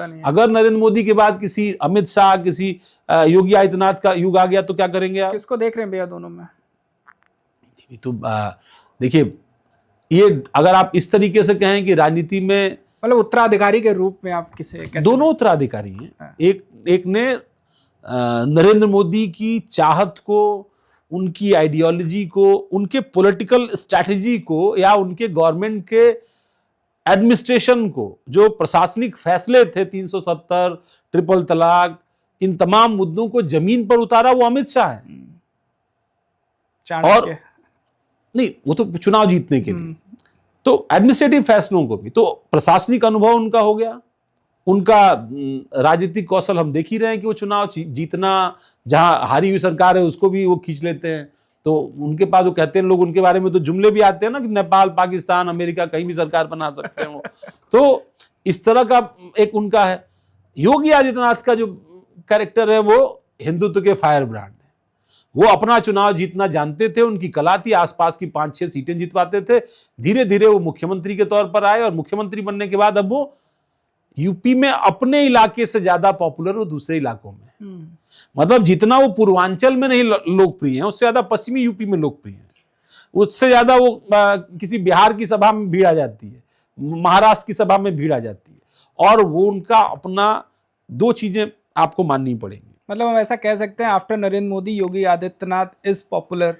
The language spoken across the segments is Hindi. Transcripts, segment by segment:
अगर नरेंद्र मोदी के बाद किसी अमित शाह, किसी योगी आदित्यनाथ का युग आ गया तो क्या करेंगे आप? किसको देख रहे हैं भैया दोनों में? तो देखिए, ये अगर आप इस तरीके से कहें कि राजनीति में मतलब उत्तराधिकारी के रूप में आप कैसे दोनों उत्तराधिकारी हैं। एक ने नरेंद्र मोदी की चाहत को, उनकी आइडियोलॉजी को, उनके पॉलिटिकल स्ट्रैटेजी को या उनके गवर्नमेंट के एडमिनिस्ट्रेशन को, जो प्रशासनिक फैसले थे 370, ट्रिपल तलाक, इन तमाम मुद्दों को जमीन पर उतारा वो अमित शाह है। और नहीं, वो तो चुनाव जीतने के लिए, तो एडमिनिस्ट्रेटिव फैसलों को भी, तो प्रशासनिक अनुभव उनका हो गया, उनका राजनीतिक कौशल हम देख ही रहे हैं कि वो चुनाव जीतना, जहां हारी हुई सरकार है उसको भी वो खींच लेते हैं। तो उनके पास, वो कहते हैं लोग, उनके बारे में तो जुमले भी आते हैं ना कि नेपाल, पाकिस्तान, अमेरिका कहीं भी सरकार बना सकते हैं वो। तो इस तरह का एक उनका है। योगी आदित्यनाथ का जो कैरेक्टर है वो हिंदुत्व के फायर ब्रांड है। वो अपना चुनाव जीतना जानते थे, उनकी कला थी, आसपास की 5-6 सीटें जितवाते थे। धीरे धीरे वो मुख्यमंत्री के तौर पर आए और मुख्यमंत्री बनने के बाद अब वो यूपी में अपने इलाके से ज्यादा पॉपुलर हो दूसरे इलाकों में। मतलब जितना वो पूर्वांचल में नहीं लोकप्रिय है, उससे ज्यादा पश्चिमी यूपी में लोकप्रिय है। उससे ज्यादा वो किसी बिहार की सभा में भीड़ आ जाती है, महाराष्ट्र की सभा में भीड़ आ जाती है। और वो उनका अपना, दो चीजें आपको माननी पड़ेंगी। मतलब हम ऐसा कह सकते हैं, after Narendra Modi, Yogi Adityanath is popular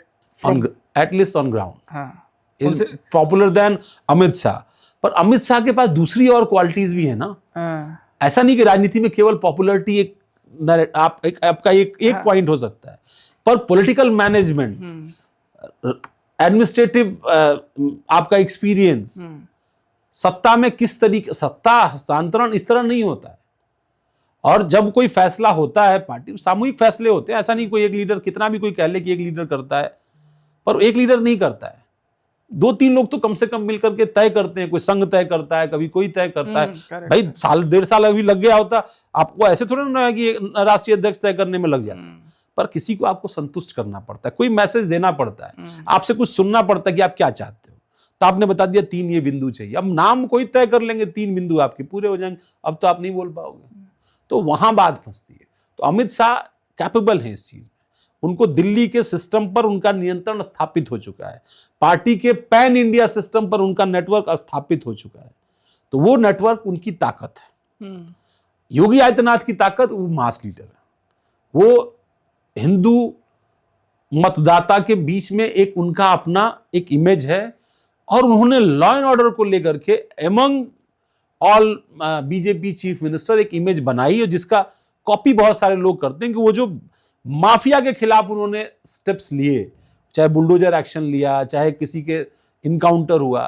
at least on ground, is popular then Amit Shah. पर अमित शाह के पास दूसरी और क्वालिटीज भी है ना। ऐसा नहीं कि राजनीति में केवल पॉपुलैरिटी आपका एक पॉइंट हो सकता है, पर पॉलिटिकल मैनेजमेंट, एडमिनिस्ट्रेटिव आपका एक्सपीरियंस, सत्ता में किस तरीके, सत्ता हस्तांतरण इस तरह नहीं होता है। और जब कोई फैसला होता है, पार्टी सामूहिक फैसले होते हैं, ऐसा नहीं कोई एक लीडर, कितना भी कोई कह ले कि एक लीडर करता है, पर एक लीडर नहीं करता है, 2-3 लोग तो कम से कम मिलकर के तय करते हैं। कोई संघ तय करता है, कभी कोई तय करता है। भाई साल 1.5 साल अभी लग गया होता, आपको ऐसे थोड़ा ना है कि राष्ट्रीय अध्यक्ष तय करने में लग जाए। पर किसी को आपको संतुष्ट करना पड़ता है, कोई मैसेज देना पड़ता है, आपसे कुछ सुनना पड़ता है कि आप क्या चाहते हो। तो आपने बता दिया 3 ये बिंदु चाहिए, अब नाम कोई तय कर लेंगे, 3 बिंदु आपके पूरे हो जाएंगे, अब तो आप नहीं बोल पाओगे। तो वहां बात फंसती है। तो अमित शाह कैपेबल है इस चीज में, उनको दिल्ली के सिस्टम पर उनका नियंत्रण स्थापित हो चुका है, पार्टी के पैन इंडिया सिस्टम पर उनका नेटवर्क स्थापित हो चुका है। तो वो नेटवर्क उनकी ताकत है। योगी आदित्यनाथ की ताकत, वो मास लीडर है, वो हिंदू मतदाता के बीच में एक उनका अपना एक इमेज है। और उन्होंने लॉ एंड ऑर्डर को लेकर के among all BJP chief minister एक इमेज बनाई है, जिसका कॉपी बहुत सारे लोग करते हैं कि वो जो माफिया के खिलाफ उन्होंने स्टेप्स लिए, चाहे बुलडोजर एक्शन लिया, चाहे किसी के इनकाउंटर हुआ,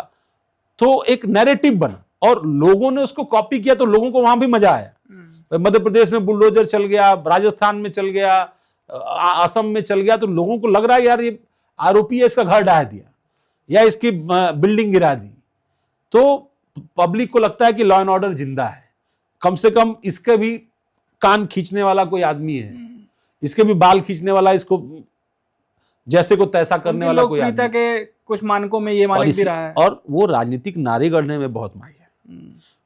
तो एक नैरेटिव बना और लोगों ने उसको कॉपी किया, तो लोगों को वहां भी मजा आया। मध्य प्रदेश में बुलडोजर चल गया, राजस्थान में चल गया, असम में चल गया, तो लोगों को लग रहा है यार ये आरोपी है, इसका घर ढहा दिया या इसकी बिल्डिंग गिरा दी। तो पब्लिक को लगता है कि लॉ एंड ऑर्डर जिंदा है, कम से कम इसके भी कान खींचने वाला कोई आदमी है, इसके भी बाल खींचने वाला, इसको जैसे को तैसा करने वाला कोई आदमी के कुछ मानकों में ये मानक भी रहा है। और वो राजनीतिक नारे गढ़ने में बहुत माहिर है।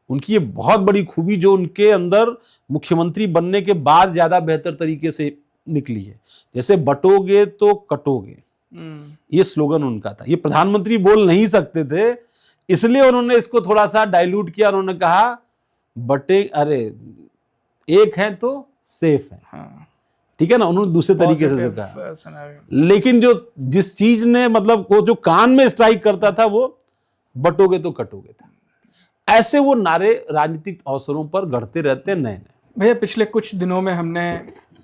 उनकी ये बहुत बड़ी खूबी जो उनके अंदर मुख्यमंत्री बनने के बाद ज्यादा बेहतर तरीके से निकली है। जैसे बटोगे तो कटोगे, ये स्लोगन उनका था। ये प्रधानमंत्री बोल नहीं सकते थे, इसलिए उन्होंने इसको थोड़ा सा डाइल्यूट किया। उन्होंने कहा बटे, अरे एक है तो सेफ है। ठीक है ना, उन्होंने दूसरे तरीके से कहा। लेकिन जो जिस चीज ने, मतलब वो जो कान में स्ट्राइक करता था, वो बटोगे तो कटोगे था। ऐसे वो नारे राजनीतिक अवसरों पर गढ़ते रहते हैं नए नए। भैया पिछले कुछ दिनों में हमने